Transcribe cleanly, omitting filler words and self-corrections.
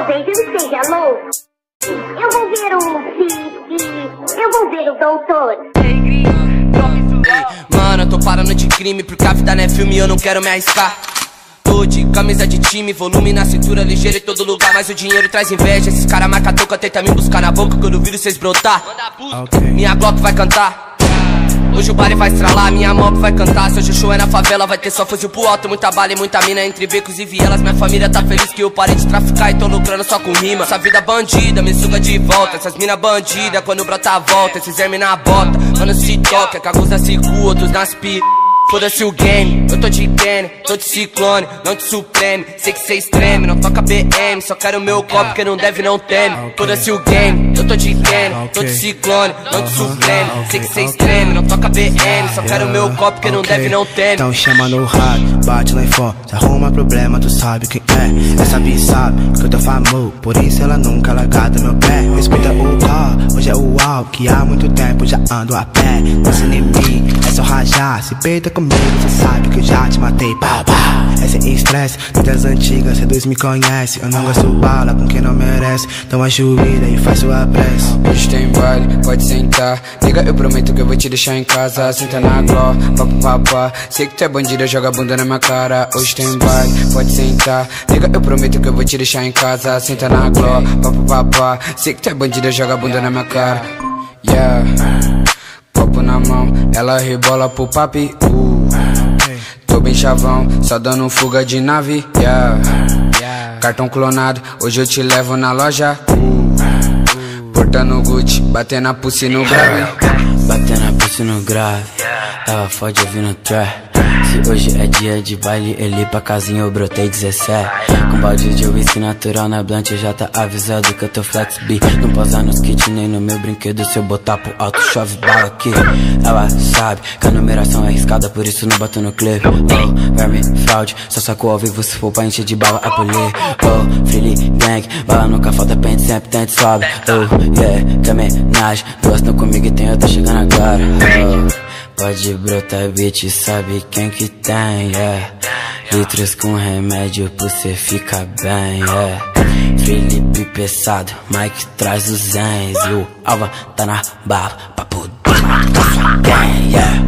talvez eu esteja louco. Eu vou ver eu vou ver o doutor. Mano, eu tô parando de crime, porque a vida não é filme e eu não quero me arriscar. Tô de camisa de time, volume na cintura, ligeiro em todo lugar, mas o dinheiro traz inveja. Esses caras marca toca, tenta me buscar na boca, que eu duvido cês brotar. Minha Glock vai cantar. Hoje o baile vai estralar, minha mob vai cantar. Se hoje o show é na favela, vai ter só fuzil pro alto, muita bala e muita mina entre becos e vielas. Minha família tá feliz que eu parei de traficar e tô lucrando só com rima. Essa vida bandida me suga de volta, essas mina bandida quando brota a volta, esses hermes na bota. Mano se toca, que alguns nasce cu, outros nas pi. Foda-se o game, eu tô de Kenny, tô de Ciclone, não de Supreme. Sei que cês treme, não toca BM, só quero meu copo que não deve, não teme. Foda-se o game, eu tô de Kenny, tô de Ciclone, não de Supreme. Sei que cês treme, não toca BM, só quero meu copo que não deve, não teme. Então chama no rádio, bate lá em fora, se arruma problema, tu sabe quem é. Essa bi sabe que eu tô famoso, por isso ela nunca larga do meu pé. Respeita o call, hoje é o uau, que há muito tempo já ando a pé. Pensa em mim, é só rajar, se peita comigo, cê sabe que eu já te matei, pá, pá. Essa é estresse, das antigas, cê me conhece. Eu não gosto bala com quem não merece, então ajoelha e faz sua prece. Hoje tem baile, pode sentar. Nigga, eu prometo que eu vou te deixar em casa. Senta na gló, papapá. Sei que tu é bandida, joga a bunda na minha cara. Hoje tem baile, pode sentar. Nigga, eu prometo que eu vou te deixar em casa. Senta na gló, papapá. Sei que tu é bandida, joga a bunda na minha cara. Yeah, copo na mão, ela rebola pro papi. Tô bem chavão, só dando fuga de nave. Yeah, cartão clonado, hoje eu te levo na loja. Portando Gucci, batendo a pussy no grave. Batendo a pussy no grave, ela fode ouvindo trap. Se hoje é dia de baile, ele pra casinha eu brotei 17. Com balde de whisky natural na blunt, já tá avisado que eu tô flex B. Não posar nos kits nem no meu brinquedo, se eu botar pro alto chove bala aqui. Ela sabe que a numeração é arriscada, por isso não bato no clipe. Oh, verme, fraude, só saco ao vivo se for pra encher de bala a polir. Oh, Freely Gang, bala nunca falta, pente sempre tente sobe. Oh, yeah, que homenagem, duas tão comigo e tem outra chegando agora. Oh, pode brotar bitch, sabe quem que tem, yeah. Litros com remédio pra cê ficar bem, yeah. Felipe pesado, Mike traz os zens. E o Alva tá na bala pra poder matar sua gang, yeah.